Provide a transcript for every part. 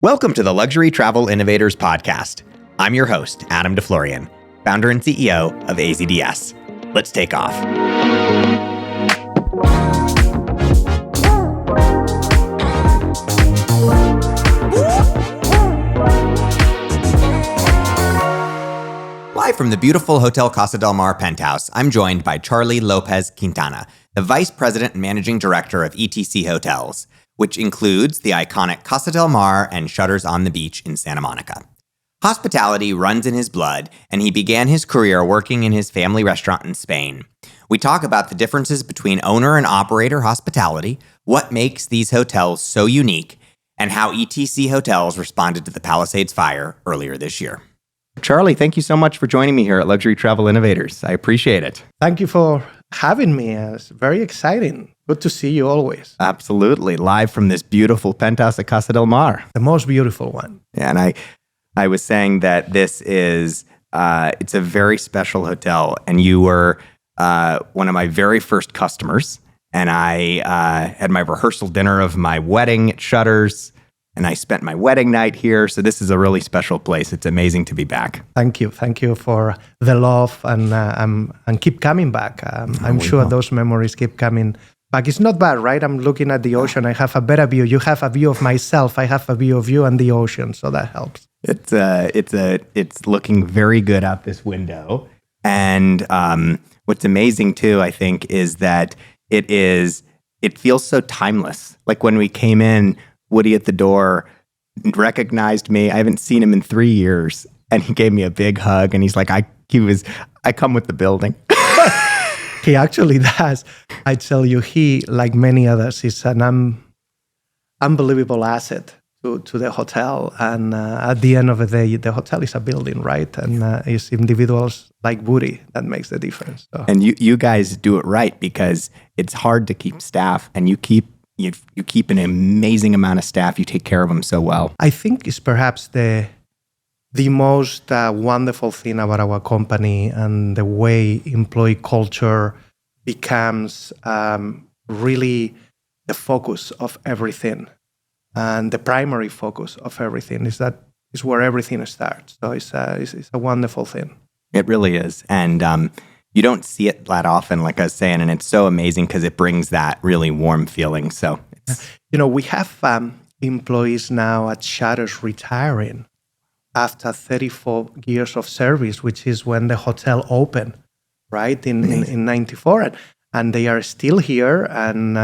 Welcome to the Luxury Travel Innovators podcast. I'm your host, Adam Deflorian, founder and CEO of AZDS. Let's take off. Live from the beautiful Hotel Casa del Mar penthouse, I'm joined by Charlie Lopez-Quintana, the Vice President and Managing Director of ETC Hotels, which includes the iconic Casa del Mar and Shutters on the Beach in Santa Monica. Hospitality runs in his blood, and he began his career working in his family restaurant in Spain. We talk about the differences between owner and operator hospitality, what makes these hotels so unique, and how ETC Hotels responded to the Palisades fire earlier this year. Charlie, thank you so much for joining me here at Luxury Travel Innovators. I appreciate it. Thank you for having me. It's very exciting. Good to see you always. Absolutely. Live from this beautiful penthouse at Casa del Mar. The most beautiful one. Yeah, and I was saying that this is, it's a very special hotel, and you were one of my very first customers, and I had my rehearsal dinner of my wedding at Shutters, and I spent my wedding night here, so this is a really special place. It's amazing to be back. Thank you. Thank you for the love, and keep coming back. I'm sure those memories keep coming back. It's not bad, right? I'm looking at the ocean. I have a better view. You have a view of myself. I have a view of you and the ocean, so that helps. It's looking very good out this window. And what's amazing too, I think, is that it feels so timeless. Like when we came in, Woody at the door recognized me. I haven't seen him in 3 years, and he gave me a big hug. And he's like, I come with the building. He actually does. I tell you, he, like many others, is an unbelievable asset to the hotel. And at the end of the day, the hotel is a building, right? And it's individuals like Woody that makes the difference. So. And you guys do it right, because it's hard to keep staff, and you keep an amazing amount of staff. You take care of them so well. I think it's perhaps the most wonderful thing about our company and the way employee culture becomes really the focus of everything, and the primary focus of everything is where everything starts. So it's a wonderful thing. It really is, and you don't see it that often, like I was saying, and it's so amazing because it brings that really warm feeling. So, we have employees now at Shutters retiring after 34 years of service, which is when the hotel opened, right, in 94. And they are still here. And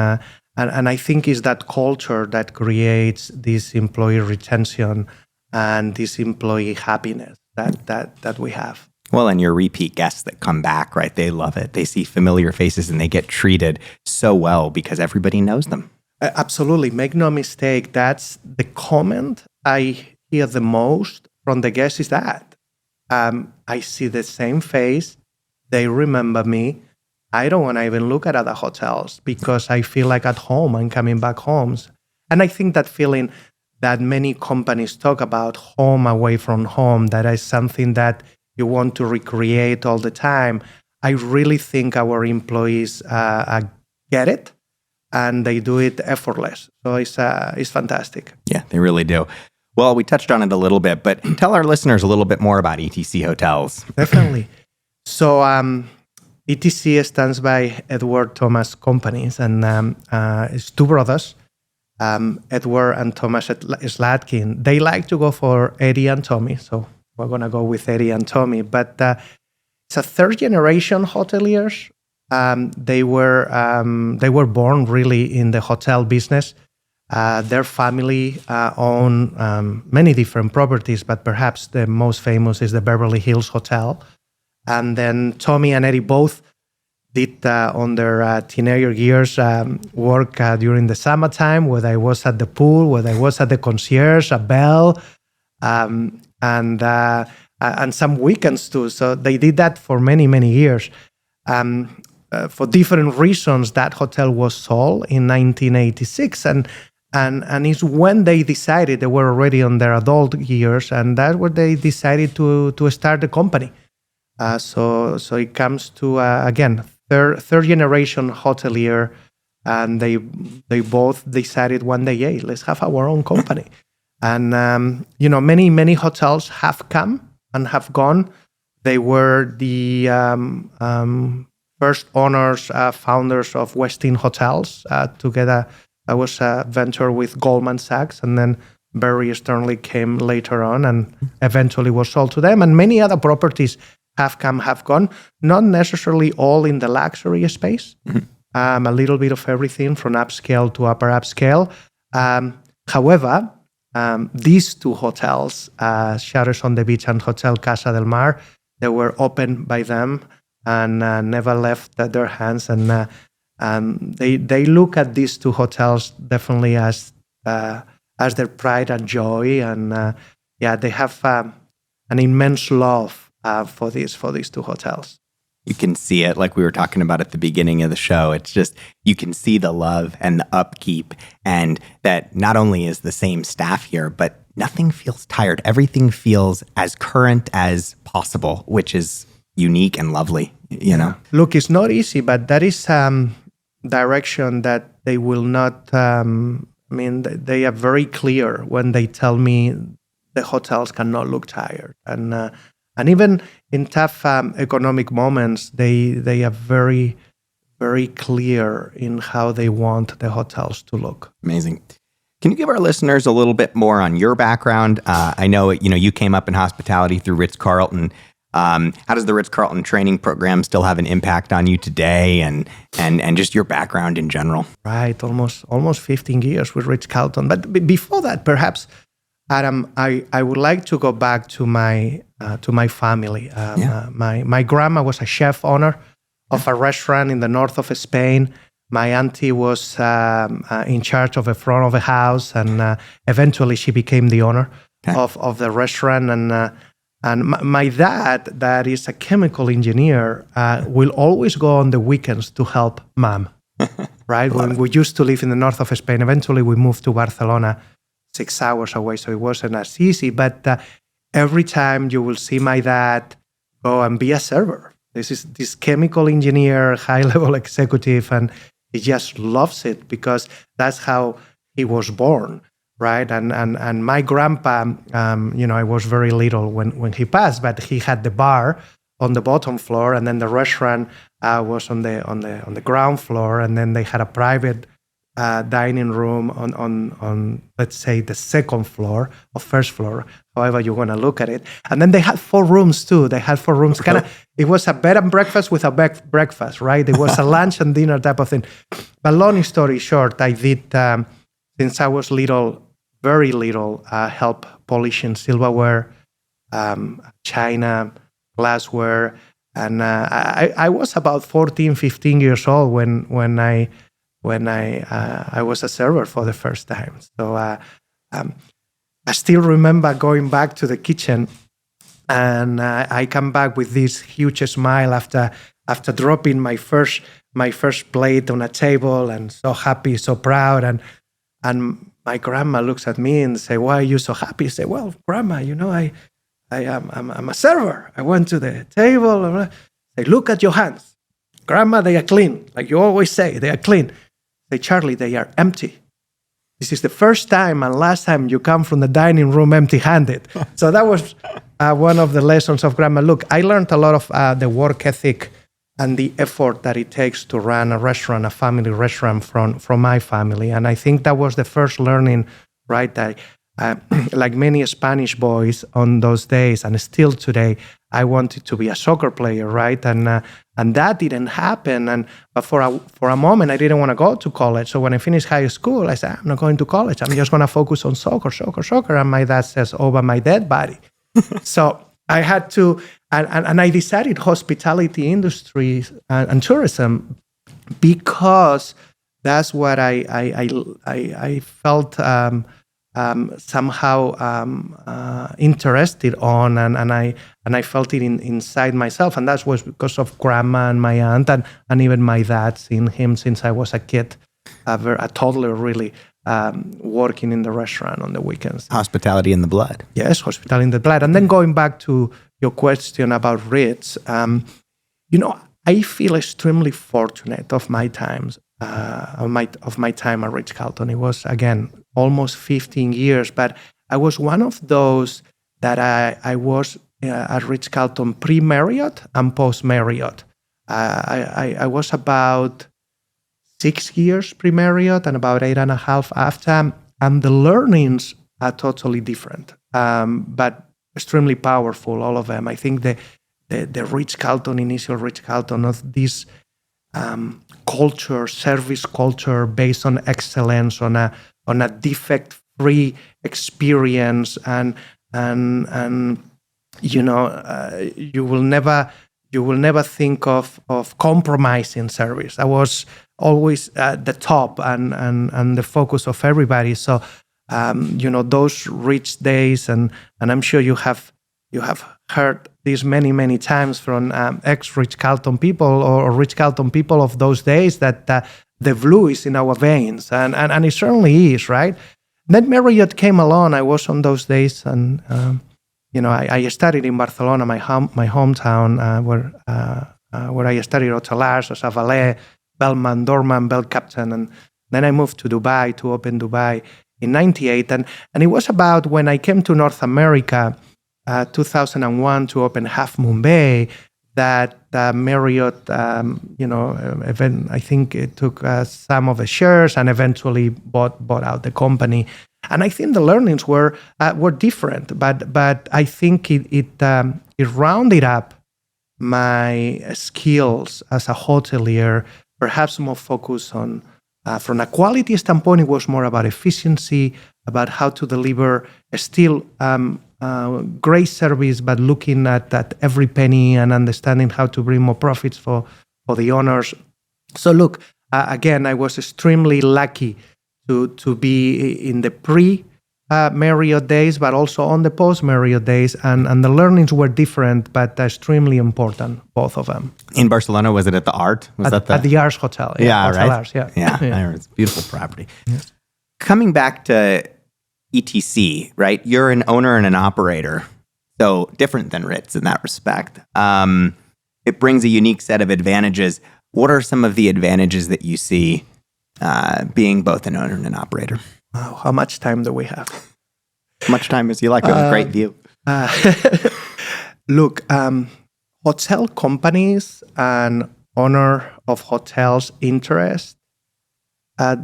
I think it's that culture that creates this employee retention and this employee happiness that we have. Well, and your repeat guests that come back, right, they love it. They see familiar faces, and they get treated so well because everybody knows them. Absolutely. Make no mistake. That's the comment I hear the most from the guests is that I see the same face. They remember me. I don't want to even look at other hotels because I feel like at home. I'm coming back home. And I think that feeling that many companies talk about, home away from home, that is something that you want to recreate all the time. I really think our employees get it, and they do it effortless. So it's fantastic. Yeah, they really do. Well, we touched on it a little bit, but tell our listeners a little bit more about ETC Hotels. Definitely. So ETC stands by Edward Thomas Companies, and it's two brothers, Edward and Thomas Slatkin. They like to go for Eddie and Tommy, so we're going to go with Eddie and Tommy. But it's a third-generation hoteliers. They were born really in the hotel business. Their family own many different properties, but perhaps the most famous is the Beverly Hills Hotel. And then Tommy and Eddie both did on their teenager years work during the summertime, whether I was at the pool, whether I was at the concierge, a bell, and some weekends too. So they did that for many, many years. For different reasons, that hotel was sold in 1986, and it's when they decided, they were already on their adult years, and that's where they decided to start the company. So it comes to again third generation hotelier, and they both decided one day, hey, let's have our own company. And, many hotels have come and have gone. They were the first owners, founders of Westin Hotels. Together, that was a venture with Goldman Sachs, and then Barry Sternly came later on and eventually was sold to them. And many other properties have come, have gone, not necessarily all in the luxury space. A little bit of everything from upscale to upper upscale. However, these two hotels, Shutters on the Beach and Hotel Casa del Mar, they were opened by them and never left their hands. And they look at these two hotels definitely as their pride and joy. And they have an immense love for these two hotels. You can see it, like we were talking about at the beginning of the show. It's just, you can see the love and the upkeep, and that not only is the same staff here, but nothing feels tired. Everything feels as current as possible, which is unique and lovely, you know? Look, it's not easy, but that is direction that they will not, they are very clear when they tell me the hotels cannot look tired. And even in tough economic moments, they are very, very clear in how they want the hotels to look. Amazing. Can you give our listeners a little bit more on your background? I know, you came up in hospitality through Ritz-Carlton. How does the Ritz-Carlton training program still have an impact on you today, and just your background in general? Right, almost 15 years with Ritz-Carlton. But before that, perhaps, Adam, I would like to go back to my family. My grandma was a chef owner of a restaurant in the north of Spain. My auntie was in charge of the front of the house, and eventually she became the owner of the restaurant. And my dad, that is a chemical engineer, will always go on the weekends to help mom. Right? When we used to live in the north of Spain, eventually we moved to Barcelona, 6 hours away, so it wasn't as easy. But every time you will see my dad go and be a server. This chemical engineer, high-level executive, and he just loves it because that's how he was born, right? And my grandpa, I was very little when he passed, but he had the bar on the bottom floor, and then the restaurant was on the ground floor, and then they had a private dining room on let's say the second floor or first floor, however you want to look at it. And then they had 4 rooms too. They had 4 rooms. It was a bed and breakfast with a breakfast, right? It was a lunch and dinner type of thing. But long story short, I did, since I was little, very little, help polishing silverware, china, glassware. And I was about 14, 15 years old when I was a server for the first time. So I still remember going back to the kitchen, and I come back with this huge smile after dropping my first plate on a table, and so happy, so proud. And my grandma looks at me and say, "Why are you so happy?" I say, "Well, Grandma, I'm a server. I went to the table and I say, look at your hands. Grandma, they are clean. Like you always say, they are clean." Say, "Charlie, they are empty. This is the first time and last time you come from the dining room empty-handed." So that was one of the lessons of Grandma. Look, I learned a lot of the work ethic and the effort that it takes to run a restaurant, a family restaurant from my family. And I think that was the first learning, right? That like many Spanish boys on those days, and still today, I wanted to be a soccer player, right? And that didn't happen. But for a moment, I didn't want to go to college. So when I finished high school, I said, "I'm not going to college. I'm just going to focus on soccer." And my dad says, "Over my dead body." So I had to, and I decided hospitality industry and tourism because that's what I felt somehow interested on, and I felt it inside myself, and that was because of Grandma and my aunt and even my dad, seeing him since I was a kid, a toddler, really working in the restaurant on the weekends. Hospitality in the blood. Yes, hospitality in the blood. And then going back to your question about Ritz, I feel extremely fortunate of my times. Of my time at Ritz-Carlton. It was, again, almost 15 years, but I was one of those that I was at Ritz-Carlton pre-Marriott and post-Marriott. I was about 6 years pre-Marriott and about 8.5 after, and the learnings are totally different, but extremely powerful, all of them. I think the Ritz-Carlton, initial Ritz-Carlton, of this culture, service culture based on excellence, on a defect-free experience, and you will never think of compromising service. I was always at the top and the focus of everybody. So those rich days, and I'm sure you have heard this many times from ex Ritz-Carlton people or Ritz-Carlton people of those days, that the blue is in our veins, and it certainly is, right? Then Marriott came along. I was on those days, and I studied in Barcelona, my hometown, where I studied hoteliers as a valet, bellman, doorman, bell captain, and then I moved to Dubai to open Dubai in '98, and it was about when I came to North America, 2001, to open Half Moon Bay, that Marriott, event. I think it took some of the shares and eventually bought out the company. And I think the learnings were different, but I think it rounded up my skills as a hotelier. Perhaps more focus on, from a quality standpoint, it was more about efficiency, about how to deliver still great service, but looking at every penny and understanding how to bring more profits for the owners. So look, again, I was extremely lucky to be in the pre-Marriott days, but also on the post-Marriott days, and the learnings were different, but extremely important, both of them. In Barcelona, was it at the Art? At the Ars Hotel. Yeah, Hotel right? Ars, yeah. Yeah. It's a beautiful property. Yes. Coming back to ETC, right? You're an owner and an operator, so different than Ritz in that respect. It brings a unique set of advantages. What are some of the advantages that you see being both an owner and an operator? Wow, how much time do we have? How much time as you like? We have a great view. Look, hotel companies and owner of hotels' interest,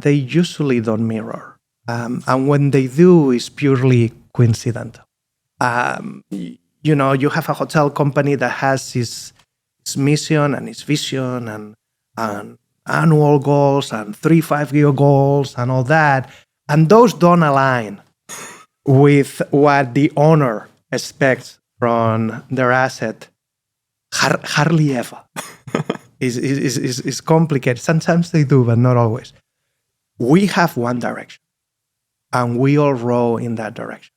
they usually don't mirror. And when they do, it's purely coincidental. You have a hotel company that has its mission and its vision and annual goals and 3-5-year goals and all that. And those don't align with what the owner expects from their asset. Hardly ever. It's complicated. Sometimes they do, but not always. We have one direction, and we all row in that direction.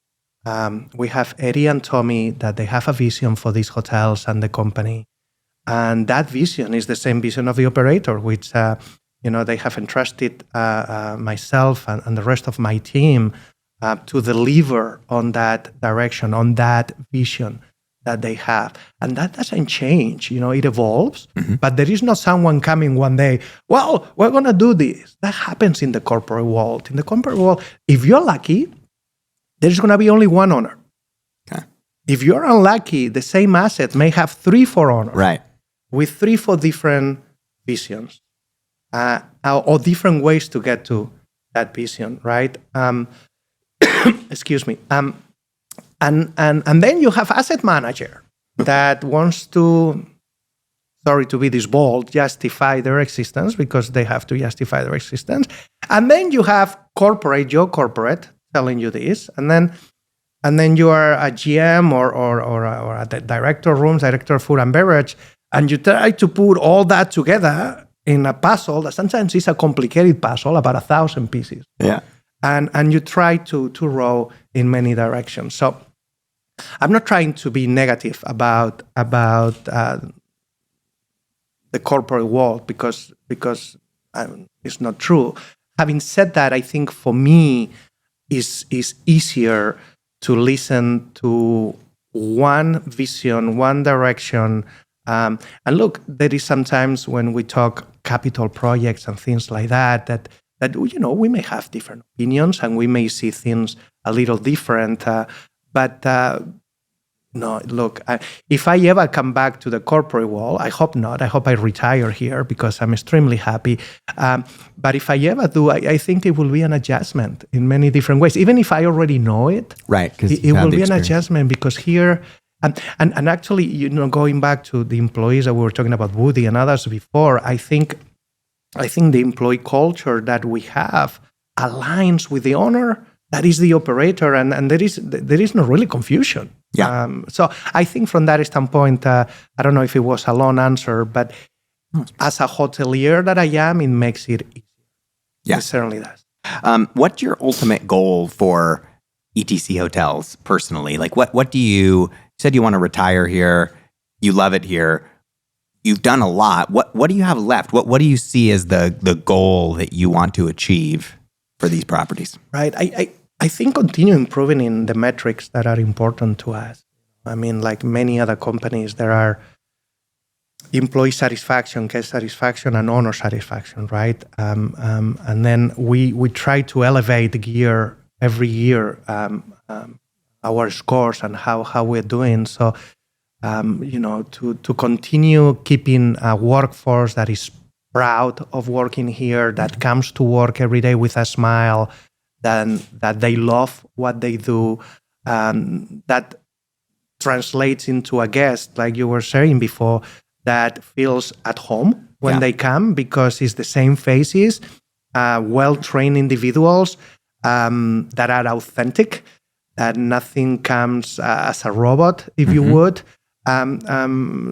We have Eddie and Tommy, that they have a vision for these hotels and the company. And that vision is the same vision of the operator, which they have entrusted myself and the rest of my team to deliver on that direction, on that vision that they have. And that doesn't change. It evolves, but there is not someone coming one day, well, we're going to do this. That happens in the corporate world. In the corporate world, if you're lucky, there's going to be only one owner. Okay. If you're unlucky, the same asset may have 3-4 owners. Right. With 3-4 different visions or different ways to get to that vision, right? Excuse me. And then you have asset manager that wants to, sorry to be this bold, justify their existence because they have to justify their existence. And then you have your corporate telling you this, and then you are a GM or a director of rooms, director of food and beverage, and you try to put all that together in a puzzle that sometimes is a complicated puzzle, about 1,000 pieces. Yeah. And you try to row in many directions. So I'm not trying to be negative about the corporate world because it's not true. Having said that, I think for me is easier to listen to one vision, one direction. And look, there is sometimes when we talk capital projects and things like that we may have different opinions and we may see things a little different. But no, look, if I ever come back to the corporate world, I hope not. I hope I retire here because I'm extremely happy. But if I ever do, I think it will be an adjustment in many different ways. Even if I already know it, right? Because it will be an adjustment because here, and actually, going back to the employees that we were talking about, Woody and others before, I think the employee culture that we have aligns with the owner. That is the operator, and there is no really confusion. Yeah. So I think from that standpoint, I don't know if it was a long answer, but as a hotelier that I am, it makes it easier. Yeah. It certainly does. What's your ultimate goal for ETC Hotels personally? Like, what do you said you want to retire here? You love it here. You've done a lot. What do you have left? What do you see as the goal that you want to achieve for these properties? Right. I think continue improving in the metrics that are important to us. I mean, like many other companies, there are employee satisfaction, guest satisfaction, and owner satisfaction, right? And then we try to elevate gear every year, our scores and how we're doing. So, to continue keeping a workforce that is proud of working here, that comes to work every day with a smile, that they love what they do, that translates into a guest, like you were saying before, that feels at home when they come because it's the same faces, well-trained individuals that are authentic, that nothing comes as a robot, if you would.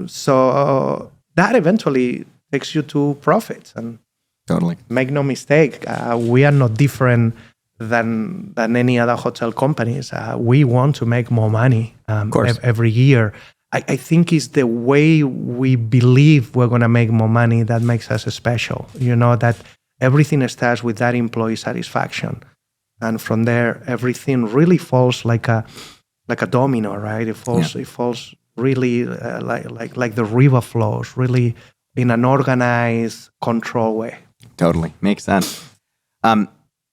So that eventually takes you to profits. And totally, make no mistake, we are not different than any other hotel companies. We want to make more money every year. I think it's the way we believe we're going to make more money that makes us special. That everything starts with that employee satisfaction. And from there, everything really falls like a domino, right? It falls really like the river flows, really in an organized, controlled way. Totally. Makes sense.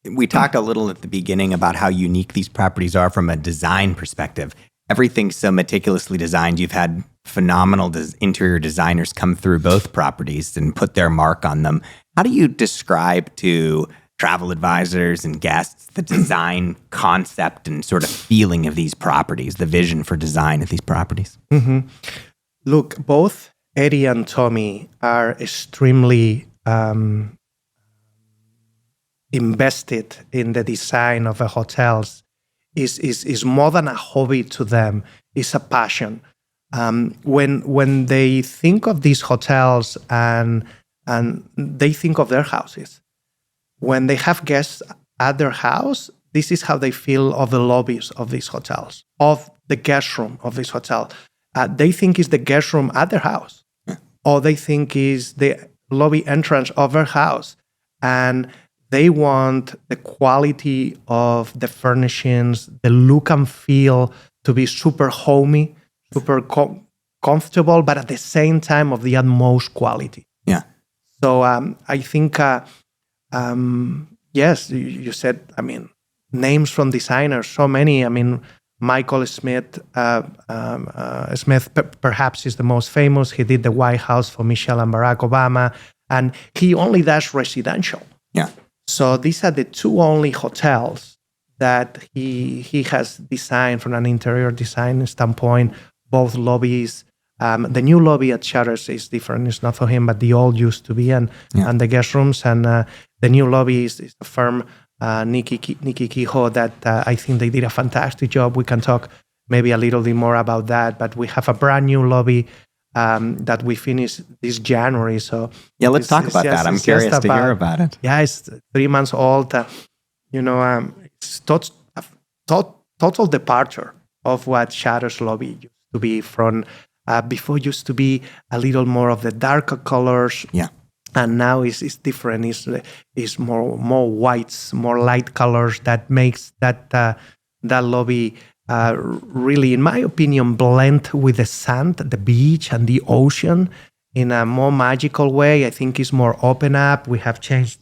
We talked a little at the beginning about how unique these properties are from a design perspective. Everything's so meticulously designed. You've had phenomenal interior designers come through both properties and put their mark on them. How do you describe to travel advisors and guests the design concept and sort of feeling of these properties, the vision for design of these properties? Mm-hmm. Look, both Eddie and Tommy are extremely invested in the design of the hotels. Is more than a hobby to them. It's a passion. When they think of these hotels and they think of their houses, when they have guests at their house, this is how they feel of the lobbies of these hotels, of the guest room of this hotel. They think it's the guest room at their house, or they think is the lobby entrance of their house, and they want the quality of the furnishings, the look and feel to be super homey, super comfortable, but at the same time of the utmost quality. Yeah. So I think, yes, you said, names from designers, so many. Michael Smith, perhaps is the most famous. He did the White House for Michelle and Barack Obama, and he only does residential. Yeah. So these are the two only hotels that he has designed from an interior design standpoint, both lobbies. The new lobby at Shutters is different. It's not for him, but the old used to be, and the guest rooms. And the new lobby is the firm Nikki Kehoe that I think they did a fantastic job. We can talk maybe a little bit more about that, but we have a brand new lobby that we finished this January. So let's talk about that. I'm curious to hear about it. Yeah, it's 3 months old. It's total departure of what Shutters lobby used to be from. Before used to be a little more of the darker colors. Yeah. And now it's different. It's more whites, more light colors that makes that lobby really, in my opinion, blend with the sand, the beach, and the ocean in a more magical way. I think it's more open up. We have changed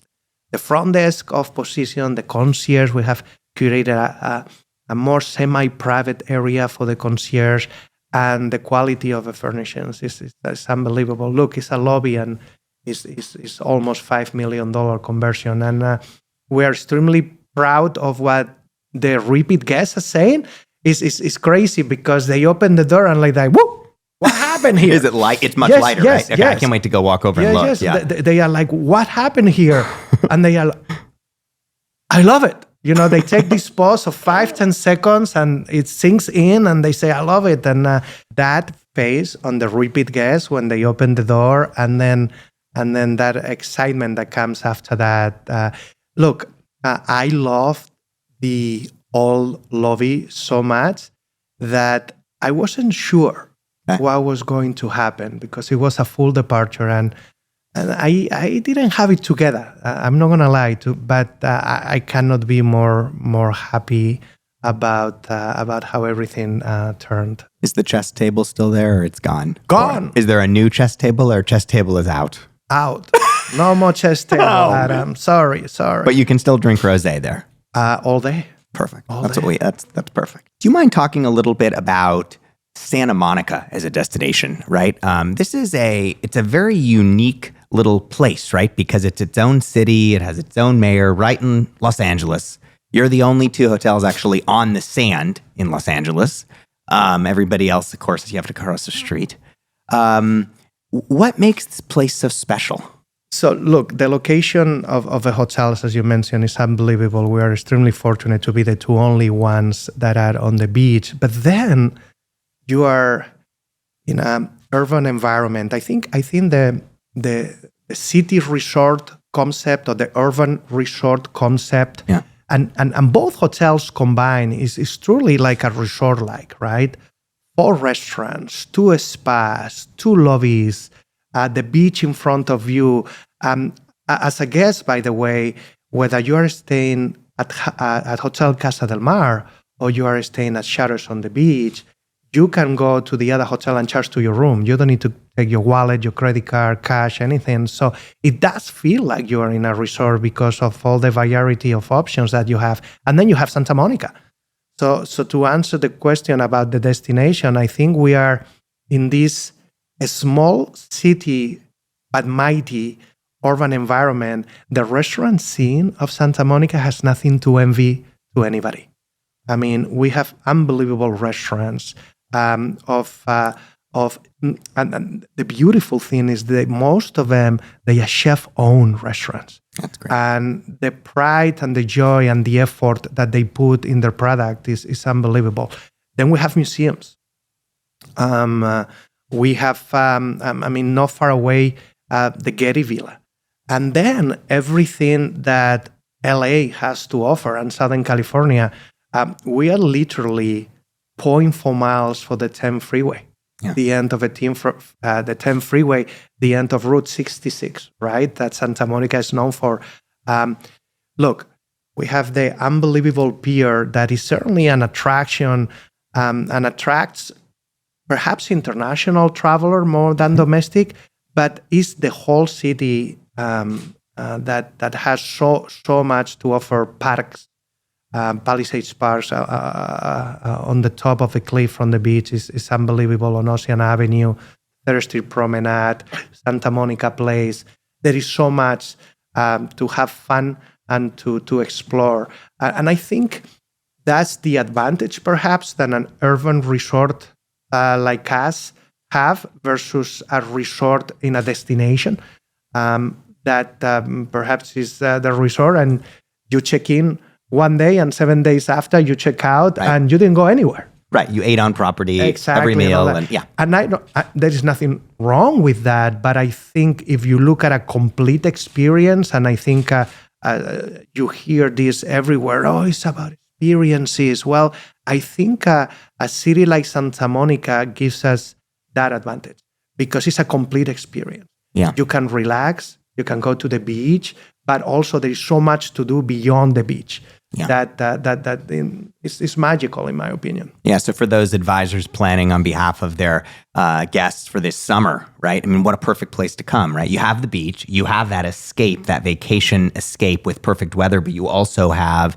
the front desk of position, the concierge. We have curated a more semi-private area for the concierge, and the quality of the furnishings is unbelievable. Look, it's a lobby, and it's almost $5 million conversion, and we are extremely proud of what the repeat guests are saying. It's crazy because they open the door and like that, whoop! What happened here? Is it light? It's much lighter, right? Okay, yes. I can't wait to go walk over and look. Yes. Yeah. They are like, what happened here? And they are, I love it. They take this pause of 5-10 seconds and it sinks in and they say, I love it. And that face on the repeat guests when they open the door and then that excitement that comes after that. Look, I love the old lobby so much that I wasn't sure what was going to happen because it was a full departure and I didn't have it together. I'm not gonna lie, but I cannot be more happy about how everything turned. Is the chess table still there or it's gone? Gone. Or is there a new chess table or chess table is out? Out. No more chess table, Adam. Sorry. But you can still drink rosé there. All day. Perfect. That's perfect. Do you mind talking a little bit about Santa Monica as a destination, right? It's a very unique little place, right? Because it's its own city, it has its own mayor, right in Los Angeles. You're the only two hotels actually on the sand in Los Angeles. Everybody else, of course, you have to cross the street. What makes this place so special? So look, the location of the hotels, as you mentioned, is unbelievable. We are extremely fortunate to be the two only ones that are on the beach. But then you are in an urban environment. I think the city resort concept or the urban resort concept, and both hotels combined is truly like a resort-like, right? 4 restaurants, 2 spas, 2 lobbies, the beach in front of you. As a guest, by the way, whether you are staying at Hotel Casa del Mar or you are staying at Shutters on the beach, you can go to the other hotel and charge to your room. You don't need to take your wallet, your credit card, cash, anything. So it does feel like you are in a resort because of all the variety of options that you have. And then you have Santa Monica. So to answer the question about the destination, I think we are in this small city but mighty urban environment. The restaurant scene of Santa Monica has nothing to envy to anybody. I mean, we have unbelievable restaurants and the beautiful thing is that most of them, they are chef-owned restaurants. That's great. And the pride and the joy and the effort that they put in their product is unbelievable. Then we have museums. We have, not far away, the Getty Villa. And then everything that LA has to offer and Southern California, we are literally 0.4 miles for the 10 freeway. Yeah. The end of the 10 freeway, the end of Route 66, right? That Santa Monica is known for. Look, we have the unbelievable pier that is certainly an attraction and attracts perhaps international traveler more than domestic, but is the whole city that has so much to offer. Parks. Palisade Parks on the top of the cliff on the beach is unbelievable. On Ocean Avenue, Third Street Promenade, Santa Monica Place. There is so much to have fun and to explore. And I think that's the advantage, perhaps, that an urban resort like us have versus a resort in a destination that perhaps is the resort and you check in one day and 7 days after you check out, right, and you didn't go anywhere. Right, you ate on property, exactly, every meal, and there is nothing wrong with that. But I think if you look at a complete experience, and I think you hear this everywhere, it's about experiences. Well, I think a city like Santa Monica gives us that advantage because it's a complete experience. Yeah, you can relax, you can go to the beach, but also there is so much to do beyond the beach. Yeah. That is magical, in my opinion. Yeah, so for those advisors planning on behalf of their guests for this summer, right? I mean, what a perfect place to come, right? You have the beach, you have that escape, that vacation escape with perfect weather, but you also have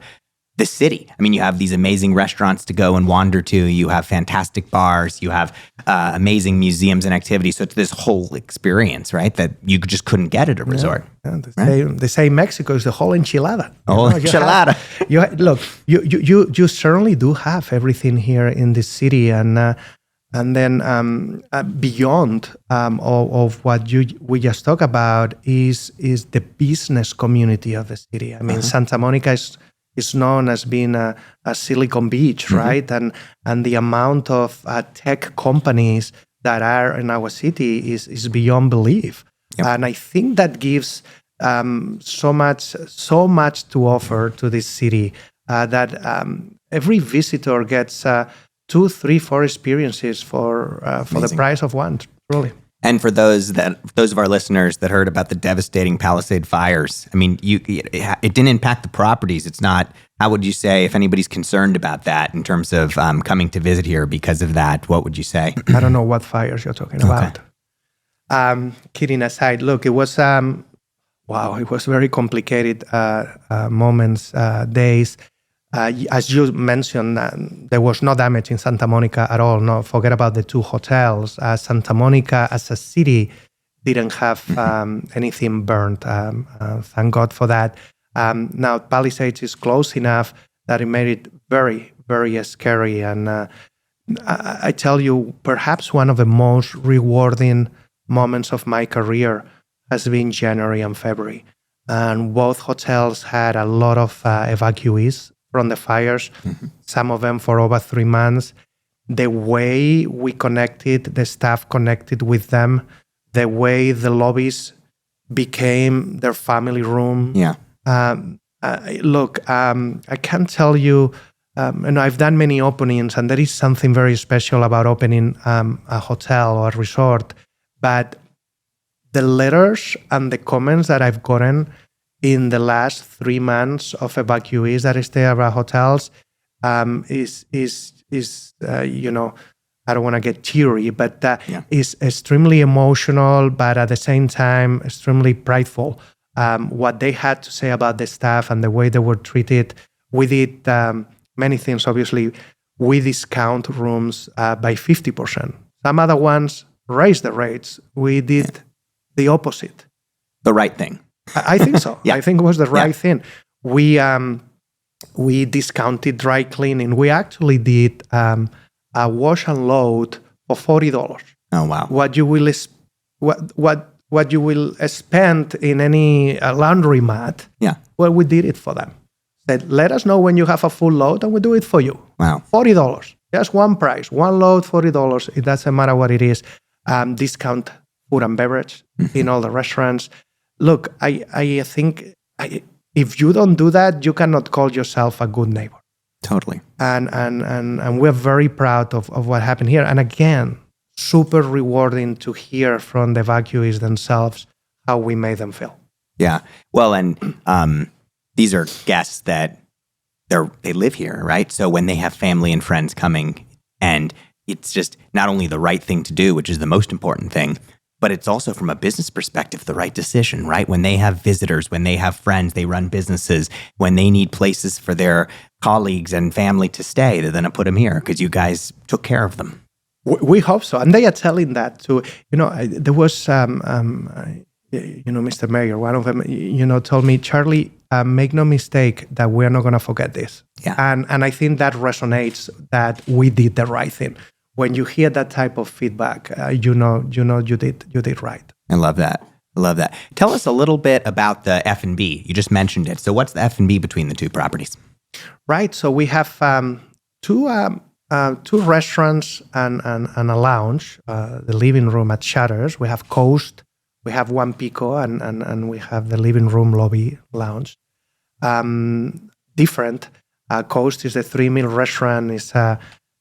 the city. I mean, you have these amazing restaurants to go and wander to. You have fantastic bars. You have amazing museums and activities. So it's this whole experience, right, that you just couldn't get at a resort. Yeah, they say Mexico is the whole enchilada. Enchilada. You certainly do have everything here in the city, and then beyond of what we just talked about is the business community of the city. I mean, Santa Monica is known as being a Silicon Beach, right? And the amount of tech companies that are in our city is beyond belief. Yep. And I think that gives so much to offer to this city that every visitor gets 2, 3, 4 experiences for the price of one, truly. And for those of our listeners that heard about the devastating Palisade fires, I mean, it didn't impact the properties. It's not. How would you say, if anybody's concerned about that in terms of coming to visit here because of that? What would you say? I don't know what fires you're talking about. Kidding aside, look, it was it was very complicated moments, days. As you mentioned, there was no damage in Santa Monica at all. No, forget about the 2 hotels. Santa Monica as a city didn't have anything burned. Thank God for that. Now, Palisades is close enough that it made it very, very scary. And I tell you, perhaps one of the most rewarding moments of my career has been January and February. And both hotels had a lot of evacuees from the fires, some of them for over 3 months. The way we connected, the staff connected with them, the way the lobbies became their family room. Yeah. Look, I can't tell you, and I've done many openings, and there is something very special about opening a hotel or a resort, but the letters and the comments that I've gotten in the last 3 months of evacuees that stay at our hotels is I don't want to get teary, but is extremely emotional, but at the same time extremely prideful. What they had to say about the staff and the way they were treated. We did many things. Obviously, we discount rooms by 50%. Some other ones raised the rates. We did the opposite. The right thing. I think so. I think it was the right thing. We discounted dry cleaning. We actually did a wash and load for $40. Oh wow! What you will spend in any laundromat? Yeah. Well, we did it for them. Said, let us know when you have a full load, and we'll do it for you. Wow! $40. Just one price. One load, $40. It doesn't matter what it is. Discount food and beverage in all the restaurants. Look, I think if you don't do that, you cannot call yourself a good neighbor. Totally. And we're very proud of what happened here. And again, super rewarding to hear from the evacuees themselves how we made them feel. Yeah. Well, and these are guests that they live here, right? So when they have family and friends coming, and it's just not only the right thing to do, which is the most important thing, but it's also from a business perspective, the right decision, right? When they have visitors, when they have friends, they run businesses, when they need places for their colleagues and family to stay, they're going to put them here because you guys took care of them. We hope so. And they are telling that to, there was, Mr. Mayor, one of them, told me, Charlie, make no mistake that we're not going to forget this. Yeah. And I think that resonates that we did the right thing. When you hear that type of feedback, you did right. I love that. Tell us a little bit about the F&B. You just mentioned it. So what's the F&B between the 2 properties? Right. So we have 2 restaurants and a lounge. The living room at Shutters. We have Coast. We have One Pico, and we have the living room lobby lounge. Different. Coast is a 3-meal restaurant.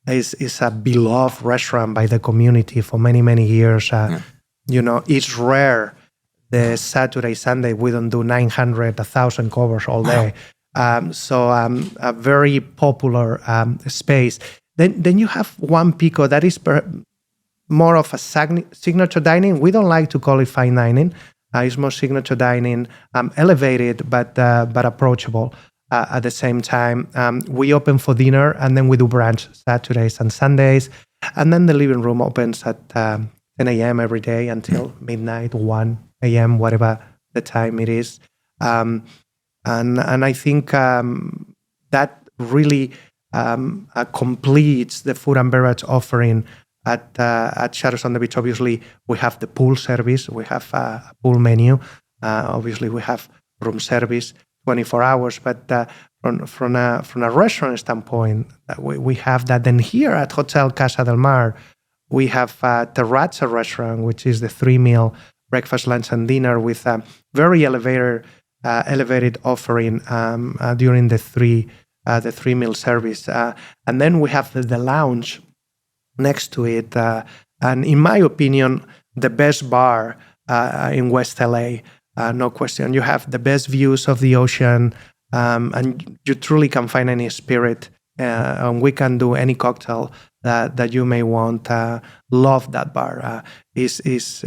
Is a beloved restaurant by the community for many, many years. It's rare the Saturday, Sunday, we don't do 900, 1,000 covers all day. So a very popular space. Then you have One Pico that is more of a signature dining. We don't like to call it fine dining. It's more signature dining, elevated but approachable. at the same time. We open for dinner, and then we do brunch Saturdays and Sundays. And then the living room opens at 10 a.m. every day until midnight, 1 a.m., whatever the time it is. And I think that really completes the food and beverage offering at Shadows on the Beach. Obviously, we have the pool service. We have a pool menu. Obviously, we have room service 24 hours. But from a restaurant standpoint, we have that. Then here at Hotel Casa del Mar, we have Terrazza restaurant, which is the 3-meal breakfast, lunch, and dinner with a very elevated offering during the 3-meal service. And then we have the lounge next to it. And in my opinion, the best bar in West LA, no question. You have the best views of the ocean, and you truly can find any spirit. And we can do any cocktail that you may want. Love that bar. It's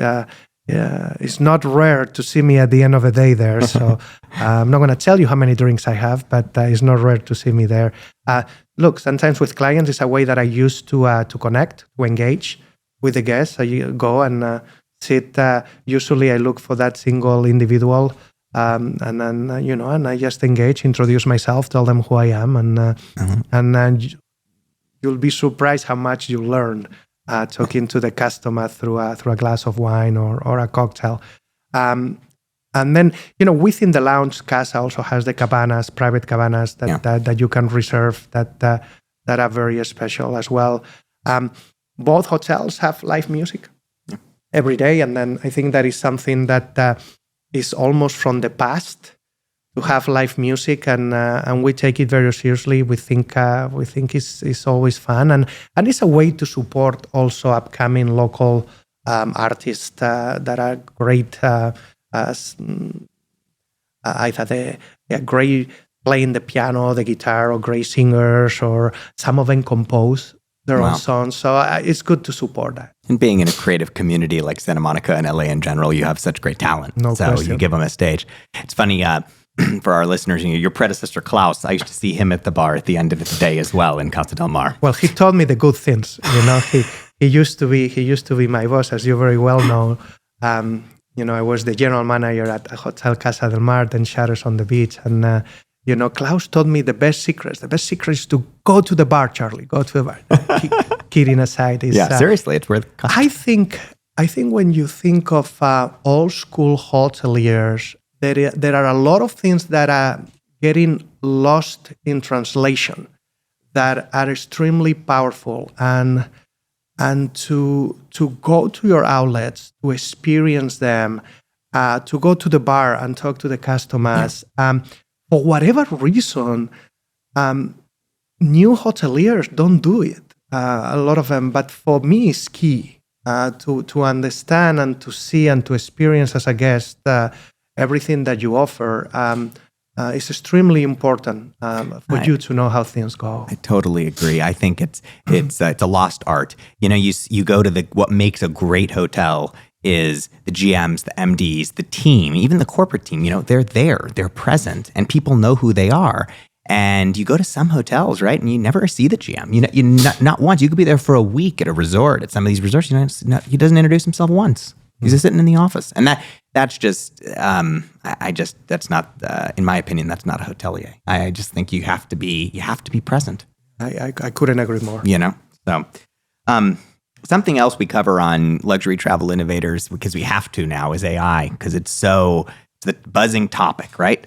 not rare to see me at the end of the day there. So I'm not going to tell you how many drinks I have, but it's not rare to see me there. Look, sometimes with clients, it's a way that I use to connect, to engage with the guests. I go and sit. Usually I look for that single individual, and then, and I just engage, introduce myself, tell them who I am, and you'll be surprised how much you learn talking to the customer through a glass of wine or a cocktail. And then, within the lounge, Casa also has the cabanas, private cabanas that you can reserve that are very special as well. Both hotels have live music every day, and then I think that is something that is almost from the past to have live music, and we take it very seriously. We think it's always fun, and it's a way to support also upcoming local artists that are great. Either they're great playing the piano, the guitar, or great singers, or some of them compose their own songs. So it's good to support that. And being in a creative community like Santa Monica and LA in general, you have such great talent. No question. You give them a stage. It's funny, for our listeners, your predecessor, Klaus, I used to see him at the bar at the end of the day as well in Casa del Mar. Well, he told me the good things. He used to be my boss, as you very well know. I was the general manager at Hotel Casa del Mar, then Shadows on the Beach. And, Klaus told me the best secret is to go to the bar, Charlie, go to the bar. Kidding aside. Seriously, it's worth I think when you think of old school hoteliers, there are a lot of things that are getting lost in translation that are extremely powerful. And to go to your outlets, to experience them, to go to the bar and talk to the customers. For whatever reason, new hoteliers don't do it, a lot of them. But for me, it's key to understand and to see and to experience as a guest everything that you offer. It's extremely important for you to know how things go. I totally agree. I think it's a lost art. You go to what makes a great hotel is the GMs, the MDs, the team, even the corporate team. They're there, they're present, and people know who they are. And you go to some hotels, right, and you never see the GM. You not once. You could be there for a week at a resort. At some of these resorts, he doesn't introduce himself once. He's just sitting in the office, and that's just that's not, in my opinion, that's not a hotelier. I just think you have to be present. I couldn't agree more. So something else we cover on Luxury Travel Innovators, because we have to now, is AI, because it's the buzzing topic, right?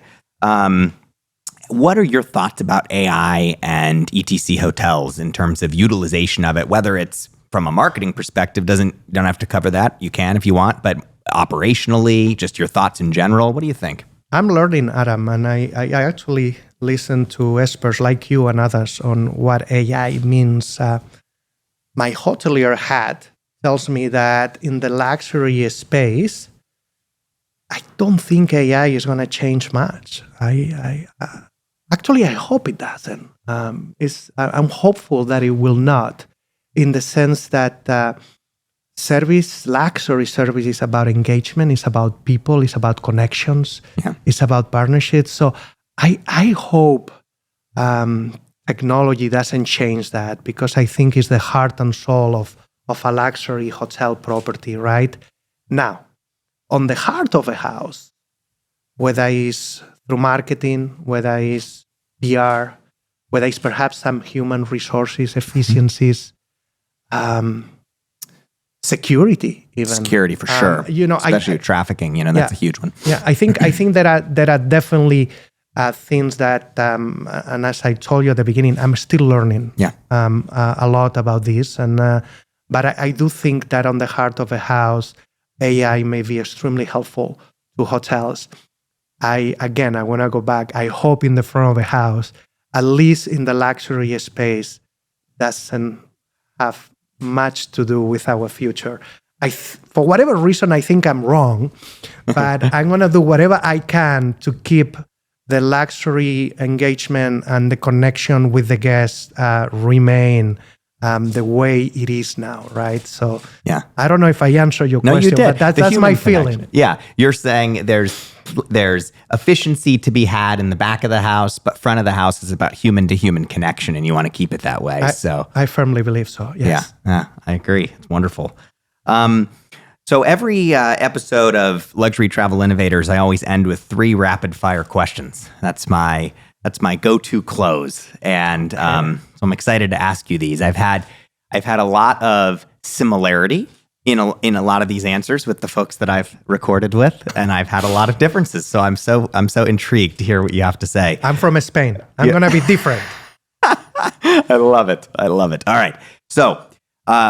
What are your thoughts about AI and ETC hotels in terms of utilization of it, whether it's from a marketing perspective, don't have to cover that. You can if you want, but operationally, just your thoughts in general. What do you think? I'm learning, Adam, and I actually listen to experts like you and others on what AI means. My hotelier hat tells me that in the luxury space, I don't think AI is going to change much. Actually, I hope it doesn't. I'm hopeful that it will not, in the sense that luxury service is about engagement, it's about people, it's about connections, it's about partnerships. So I hope technology doesn't change that, because I think it's the heart and soul of a luxury hotel property, right? Now, on the heart of a house, whether it's through marketing, whether it's PR, whether it's perhaps some human resources efficiencies, security, even Security for sure. Especially trafficking. That's a huge one. Yeah, I think there are definitely things that, and as I told you at the beginning, I'm still learning. A lot about this, and but I do think that on the heart of a house, AI may be extremely helpful to hotels. I want to go back. I hope in the front of a house, at least in the luxury space, doesn't have much to do with our future. For whatever reason, I think I'm wrong, but I'm going to do whatever I can to keep the luxury engagement and the connection with the guests remain the way it is now, right? So I don't know if I answered your question, you did. But that's my feeling. Yeah, you're saying there's efficiency to be had in the back of the house, but front of the house is about human-to-human connection, and you want to keep it that way. I firmly believe so, yes. Yeah, I agree. It's wonderful. So every episode of Luxury Travel Innovators, I always end with 3 rapid-fire questions. That's my go-to close, and so I'm excited to ask you these. I've had a lot of similarity in a lot of these answers with the folks that I've recorded with, and I've had a lot of differences. So I'm so intrigued to hear what you have to say. I'm from Spain. I'm gonna be different. I love it. All right. So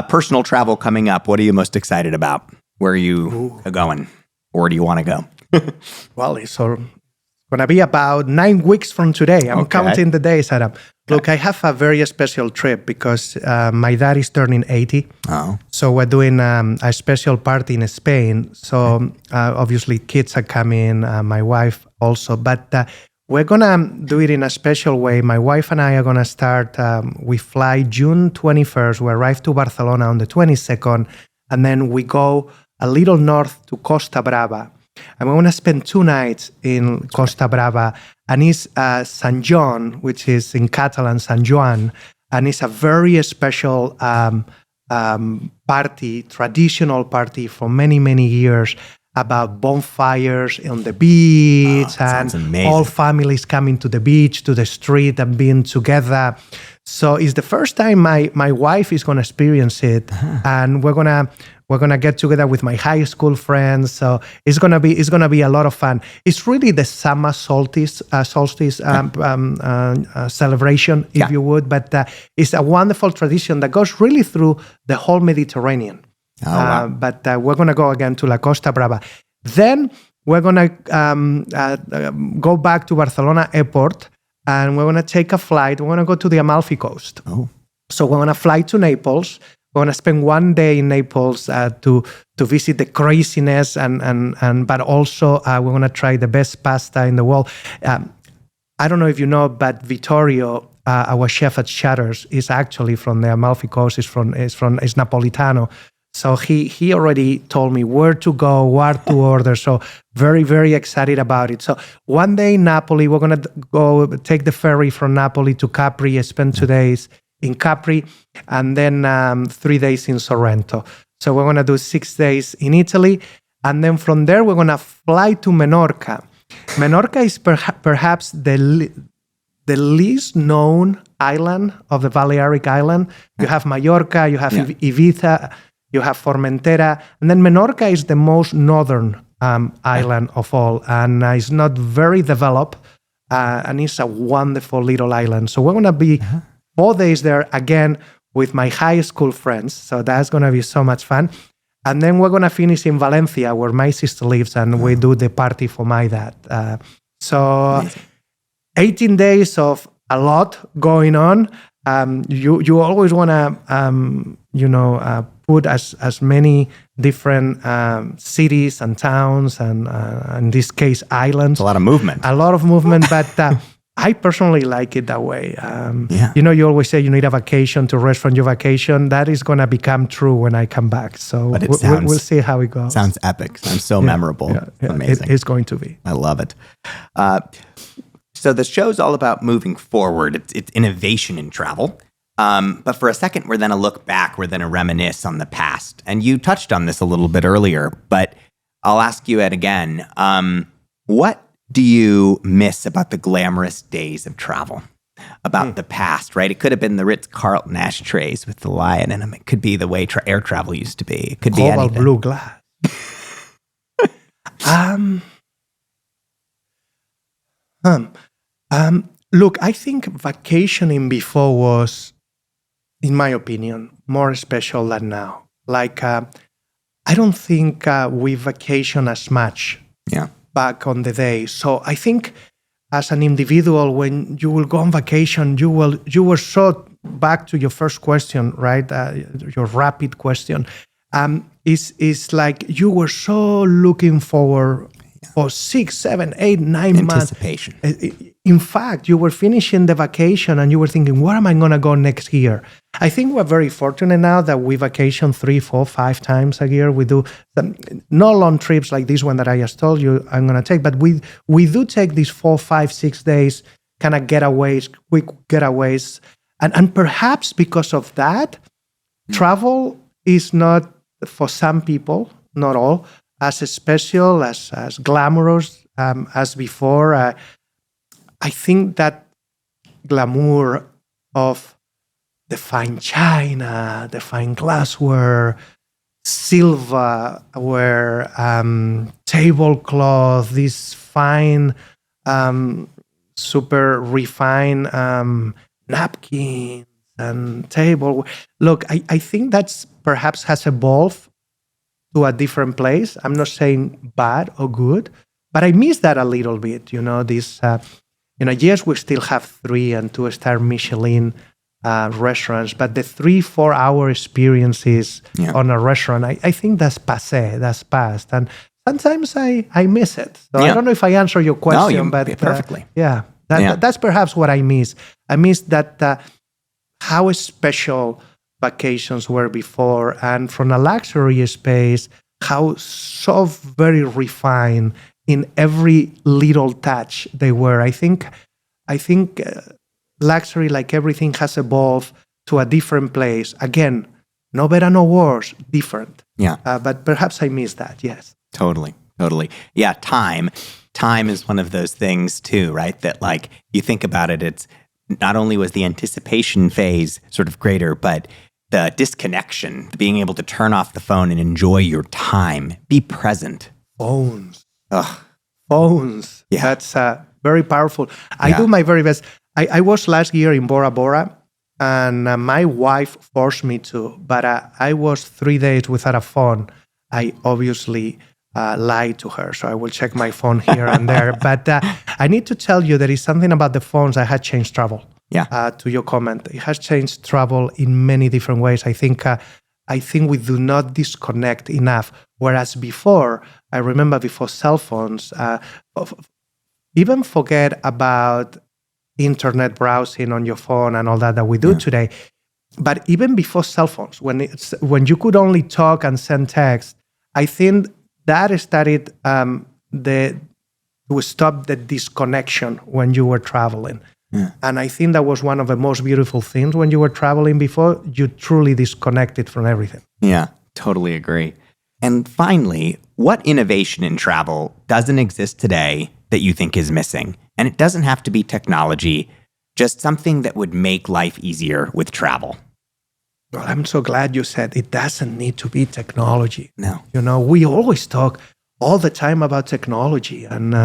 personal travel coming up. What are you most excited about? Where are you going? Or where do you want to go? Well, it's going to be about 9 weeks from today. I'm counting the days, Adam. Look, I have a very special trip because my dad is turning 80. Oh. So we're doing a special party in Spain. So obviously kids are coming, my wife also. But we're going to do it in a special way. My wife and I are going to start, we fly June 21st. We arrive to Barcelona on the 22nd. And then we go a little north to Costa Brava. And we're going to spend 2 nights in Costa Brava. And it's Sant Joan, which is in Catalan, Sant Joan. And it's a very special party, traditional party for many, many years, about bonfires on the beach and all families coming to the beach, to the street and being together. So it's the first time my wife is going to experience it. And we're gonna get together with my high school friends. So it's gonna be a lot of fun. It's really the summer solstice celebration, if you would. But it's a wonderful tradition that goes really through the whole Mediterranean. Oh, wow. But we're gonna go again to La Costa Brava. Then we're gonna go back to Barcelona airport, and we're gonna take a flight. We're gonna go to the Amalfi Coast. Oh. So we're gonna fly to Naples. We're going to spend 1 day in Naples to visit the craziness, but also we're going to try the best pasta in the world. I don't know if you know, but Vittorio, our chef at Shutters, is actually from the Amalfi Coast. Is Napolitano. So he already told me where to go, what to order. So very, very excited about it. So 1 day in Napoli, we're going to go take the ferry from Napoli to Capri, spend 2 days in Capri, and then 3 days in Sorrento. So we're going to do 6 days in Italy, and then from there we're going to fly to Menorca. Menorca is perhaps the least known island of the Balearic Island. You have Mallorca, you have Ibiza, you have Formentera, and then Menorca is the most northern island of all, and it's not very developed, and it's a wonderful little island. So we're going to be 4 days there again with my high school friends. So that's going to be so much fun. And then we're going to finish in Valencia, where my sister lives, and we do the party for my dad. So 18 days of a lot going on. You always want to, put as many different cities and towns and in this case, islands. A lot of movement. But I personally like it that way. You always say you need a vacation to rest from your vacation. That is going to become true when I come back. So we'll see how it goes. Sounds epic. Sounds so memorable. Yeah. Amazing. It's going to be. I love it. So the show's all about moving forward. It's innovation in travel. But for a second, we're going to look back. We're going to reminisce on the past. And you touched on this a little bit earlier, but I'll ask you it again. What do you miss about the glamorous days of travel? About the past, right? It could have been the Ritz-Carlton ashtrays with the lion in them. It could be the way air travel used to be. It could be anything. Blue glass. Look, I think vacationing before was, in my opinion, more special than now. Like, I don't think we vacation as much back on the day. So I think as an individual, when you will go on vacation, you were so, back to your first question, right? Your rapid question, is like you were so looking forward for 6, 7, 8, 9 Anticipation. months. In fact, you were finishing the vacation and you were thinking, where am I going to go next year? I think we're very fortunate now that we vacation 3, 4, 5 times a year. We do no long trips like this one that I just told you I'm going to take, but we do take these 4, 5, 6 days kind of getaways, quick getaways. And perhaps because of that, travel is not, for some people, not all, as special, as glamorous as before. I think that glamour of the fine china, the fine glassware, silverware, tablecloth, these fine, super refined napkins and table. Look, I think that's perhaps has evolved to a different place. I'm not saying bad or good, but I miss that a little bit. This. Yes, we still have 3 and 2-star Michelin restaurants, but the 3-4 hour experiences on a restaurant, I think that's passé, that's past. And sometimes I miss it. So I don't know if I answer your question, but perfectly. That's perhaps what I miss. I miss that how special vacations were before, and from a luxury space, how so very refined in every little touch they were. I think luxury, like everything, has evolved to a different place. Again, no better, no worse, different. Yeah. But perhaps I miss that, yes. Totally. Yeah, time is one of those things too, right? That like you think about it, it's not only was the anticipation phase sort of greater, but the disconnection, being able to turn off the phone and enjoy your time, be present. Phones. Ugh. Phones. Yeah. That's very powerful. I do my very best. I was last year in Bora Bora, and my wife forced me to, but I was 3 days without a phone. I obviously lied to her, so I will check my phone here and there. But I need to tell you, there is something about the phones that had changed travel. Yeah. To your comment, it has changed travel in many different ways. I think we do not disconnect enough. Whereas before, I remember before cell phones, even forget about internet browsing on your phone and all that we do today. But even before cell phones, when you could only talk and send text, I think that started to stop the disconnection when you were traveling. Yeah. And I think that was one of the most beautiful things when you were traveling before. You truly disconnected from everything. Yeah, totally agree. And finally, what innovation in travel doesn't exist today that you think is missing? And it doesn't have to be technology, just something that would make life easier with travel. Well, I'm so glad you said it doesn't need to be technology. No. We always talk all the time about technology, and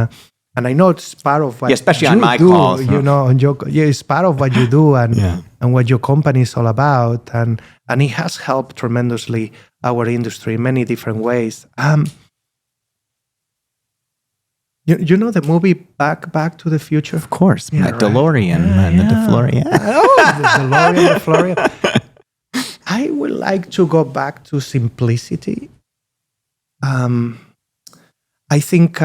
I know it's part of what especially you on my do, calls. It's part of what you do and what your company is all about, and it has helped tremendously our industry in many different ways. The movie Back to the Future? Of course, right. DeLorean and the Deflorian. The DeLorean, Deflorian. I would like to go back to simplicity. I think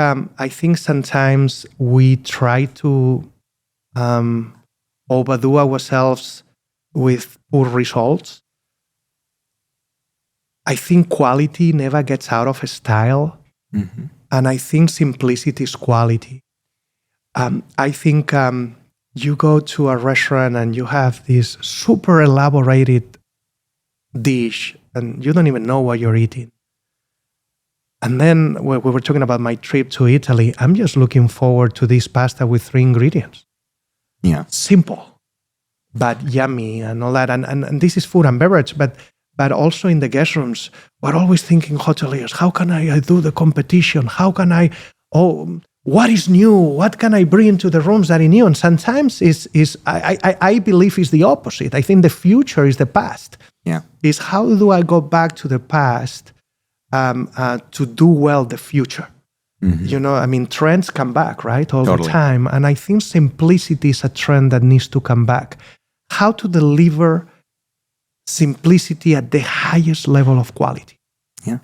sometimes we try to overdo ourselves with poor results. I think quality never gets out of style, and I think simplicity is quality. I think you go to a restaurant and you have this super elaborated dish and you don't even know what you're eating. And then when we were talking about my trip to Italy, I'm just looking forward to this pasta with 3 ingredients. Yeah. Simple, but yummy and all that. And this is food and beverage, but also in the guest rooms, we're always thinking hoteliers, how can I do the competition? How can what is new? What can I bring to the rooms that is new? And sometimes I believe is the opposite. I think the future is the past. Yeah. Is how do I go back to the past to do well the future? Mm-hmm. Trends come back, right? All the time. And I think simplicity is a trend that needs to come back. How to deliver simplicity at the highest level of quality. Yeah.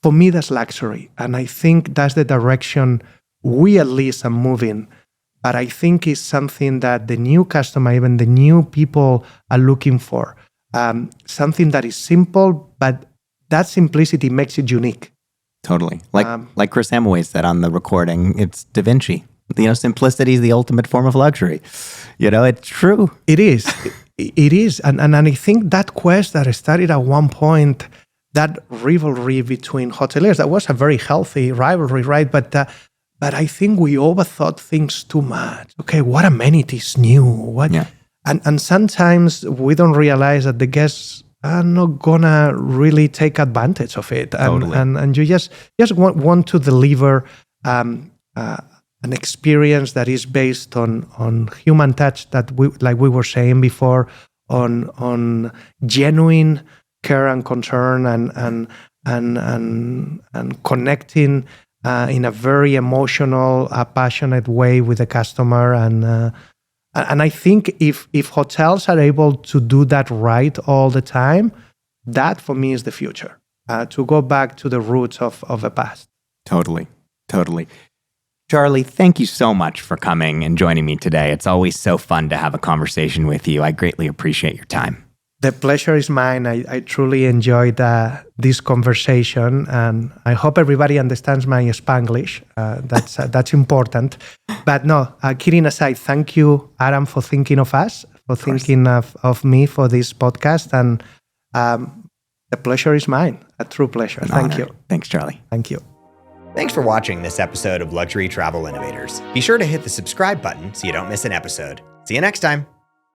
For me, that's luxury. And I think that's the direction we at least are moving. But I think it's something that the new customer, even the new people are looking for. Something that is simple, but that simplicity makes it unique. Totally. Like Chris Hemingway said on the recording, it's Da Vinci. Simplicity is the ultimate form of luxury. It's true. It is. It is. And I think that quest that started at one point, that rivalry between hoteliers, that was a very healthy rivalry, right? But I think we overthought things too much. Okay, what amenities new? Yeah. And sometimes we don't realize that the guests are not gonna really take advantage of it. Totally. And you just want to deliver an experience that is based on human touch, that we were saying before, on genuine care and concern and connecting in a very emotional, passionate way with the customer. And I think if hotels are able to do that right all the time, that for me is the future, to go back to the roots of the past. Totally. Charlie, thank you so much for coming and joining me today. It's always so fun to have a conversation with you. I greatly appreciate your time. The pleasure is mine. I truly enjoyed this conversation, and I hope everybody understands my Spanglish. That's important. But no, kidding aside, thank you, Adam, for thinking of us, for thinking of me for this podcast, and the pleasure is mine. A true pleasure. Thank you. Thanks, Charlie. Thank you. Thanks for watching this episode of Luxury Travel Innovators. Be sure to hit the subscribe button so you don't miss an episode. See you next time.